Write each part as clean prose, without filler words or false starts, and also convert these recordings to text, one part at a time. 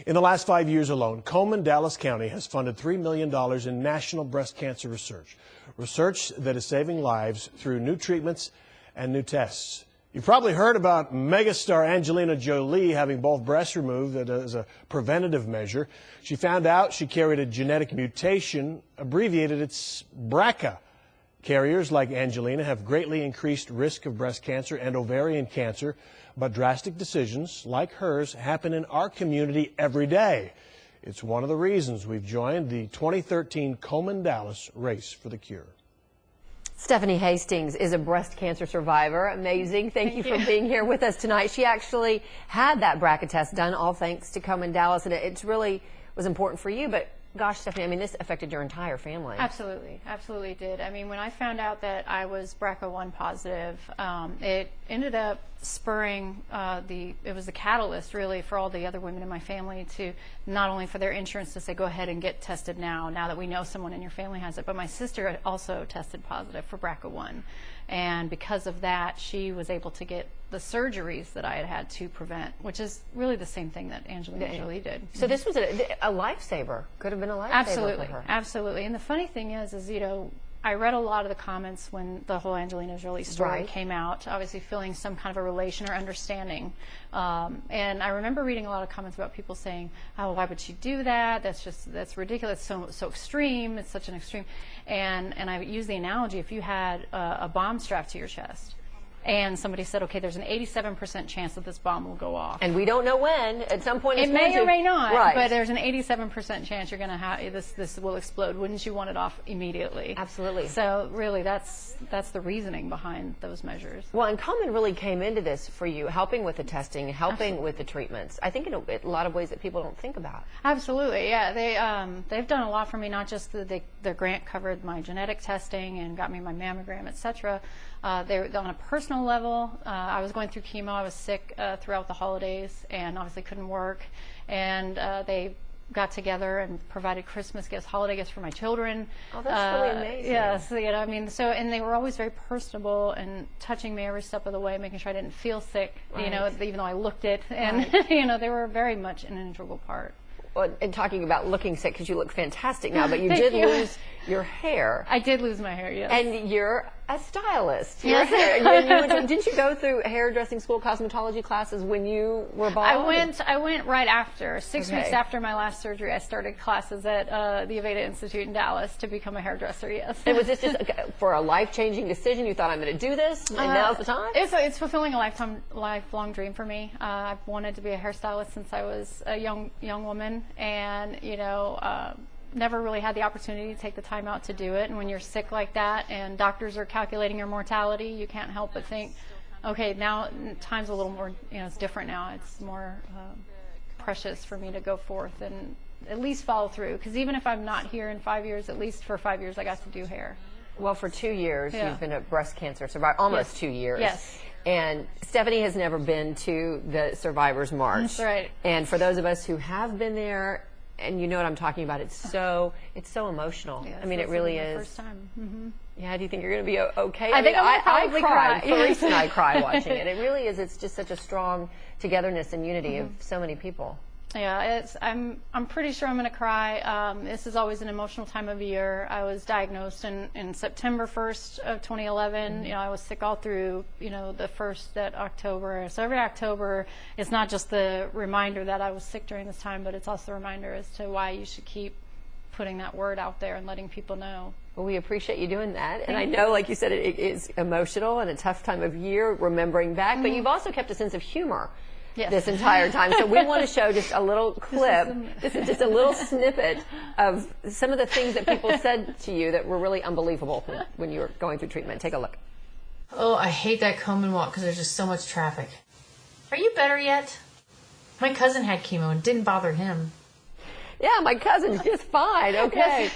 In the last 5 years alone, Komen, Dallas County has funded $3 million in national breast cancer research. Research that is saving lives through new treatments and new tests. You've probably heard about megastar Angelina Jolie having both breasts removed as a preventative measure. She found out she carried a genetic mutation, abbreviated it's BRCA. Carriers like Angelina have greatly increased risk of breast cancer and ovarian cancer, but drastic decisions like hers happen in our community every day. It's one of the reasons we've joined the 2013 Komen Dallas Race for the Cure. Stephanie Hastings is a breast cancer survivor. Amazing. Thank you for being here with us tonight. She actually had that BRCA test done, all thanks to Komen Dallas, and it really was important for you. But gosh, Stephanie, I mean, this affected your entire family. Absolutely, absolutely did. I mean, when I found out that I was BRCA1 positive, it ended up spurring it was the catalyst really for all the other women in my family to not only for their insurance to say go ahead and get tested now that we know someone in your family has it, but my sister also tested positive for BRCA1, and because of that she was able to get the surgeries that I had to prevent, which is really the same thing that Angelina Jolie did. So this was a lifesaver. Could have been a lifesaver. Absolutely, for her. Absolutely. And the funny thing is you know, I read a lot of the comments when the whole Angelina Jolie story came out, obviously feeling some kind of a relation or understanding. And I remember reading a lot of comments about people saying, oh, why would she do that? That's ridiculous, so extreme, it's such an extreme. And I use the analogy, if you had a bomb strapped to your chest, and somebody said, okay, there's an 87% chance that this bomb will go off. And we don't know when. At some point it may or may not, right. But there's an 87% chance you're going to have this will explode. Wouldn't you want it off immediately? Absolutely. So really, that's the reasoning behind those measures. Well, and Komen really came into this for you, helping with the testing, helping with the treatments. I think in a lot of ways that people don't think about. Absolutely, yeah. They've done a lot for me. Not just the grant covered my genetic testing and got me my mammogram, etc. They're on a personal level. I was going through chemo. I was sick throughout the holidays and obviously couldn't work. And they got together and provided Christmas gifts, holiday gifts for my children. Oh, that's really amazing. Yes, you know, I mean, and they were always very personable and touching me every step of the way, making sure I didn't feel sick, you know, even though I looked it. And, you know, they were very much an integral part. Well, and talking about looking sick, because you look fantastic now, but you did lose your hair. I did lose my hair, yes. And you're a stylist. Yes. Didn't you go through hairdressing school, cosmetology classes when you were bald? I went right after. 6 weeks after my last surgery, I started classes at the Aveda Institute in Dallas to become a hairdresser, yes. And was this just for a life-changing decision? You thought, I'm going to do this, and now's the time? It's fulfilling a lifelong dream for me. I've wanted to be a hairstylist since I was a young woman, and, you know, never really had the opportunity to take the time out to do it. And when you're sick like that and doctors are calculating your mortality, you can't help but think, okay, now time's a little more, you know, it's different now. It's more precious for me to go forth and at least follow through. Because even if I'm not here in 5 years, at least for 5 years I got to do hair. Well, for 2 years you've been a breast cancer survivor, almost 2 years. Yes. And Stephanie has never been to the Survivors March. That's right. And for those of us who have been there, and you know what I'm talking about, it's so emotional. Yes, I mean, it really is. First time. Mm-hmm. Yeah, do you think you're going to be okay? I think I probably cried. cry. Clarice and I cry watching it. It really is. It's just such a strong togetherness and unity of so many people. Yeah, I'm pretty sure I'm going to cry. This is always an emotional time of year. I was diagnosed in September 1st of 2011. You know, I was sick all through, you know, the first that October. So every October is not just the reminder that I was sick during this time, but it's also a reminder as to why you should keep putting that word out there and letting people know. Well, we appreciate you doing that. And I know, like you said, it is emotional and a tough time of year, remembering back, but you've also kept a sense of humor. Yes. This entire time. So we want to show just a little clip. This is just a little snippet of some of the things that people said to you that were really unbelievable when you were going through treatment. Take a look. Oh, I hate that Komen walk because there's just so much traffic. Are you better yet? My cousin had chemo and it didn't bother him. Yeah, my cousin's just fine. Okay.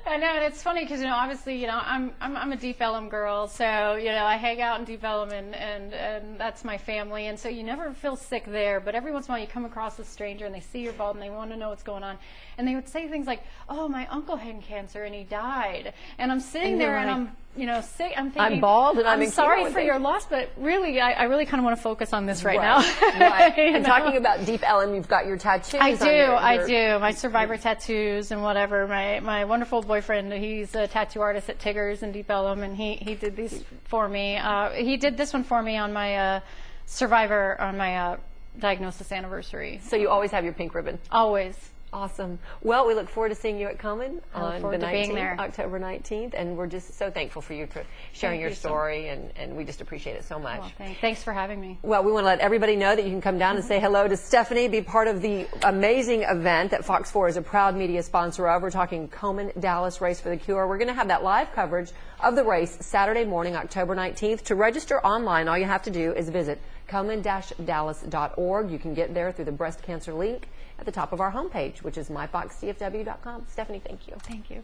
I know, and it's funny because, you know, obviously, you know, I'm a Deep Ellum girl, so, you know, I hang out in Deep Ellum and that's my family, and so you never feel sick there, but every once in a while you come across a stranger and they see you're bald and they want to know what's going on, and they would say things like, oh, my uncle had cancer and he died, and I'm sitting there and sick. I'm thinking, I'm bald and I'm in sorry chemo for your loss, but really, I really kind of want to focus on this right now. Right. And talking about Deep Ellen, you've got your tattoos. I do. My survivor tattoos and whatever. My wonderful boyfriend, he's a tattoo artist at Tigger's in Deep Ellum, and he did these for me. He did this one for me on my survivor, on my diagnosis anniversary. So you always have your pink ribbon? Always. Awesome. Well, we look forward to seeing you at Komen on the 19th, October 19th, and we're just so thankful for you for sharing your story, and we just appreciate it so much. Well, thanks for having me. Well, we want to let everybody know that you can come down and say hello to Stephanie, be part of the amazing event that Fox 4 is a proud media sponsor of. We're talking Komen Dallas Race for the Cure. We're going to have that live coverage of the race Saturday morning, October 19th. To register online, all you have to do is visit komen-dallas.org. You can get there through the breast cancer link at the top of our homepage, which is myfoxdfw.com. Stephanie, thank you. Thank you.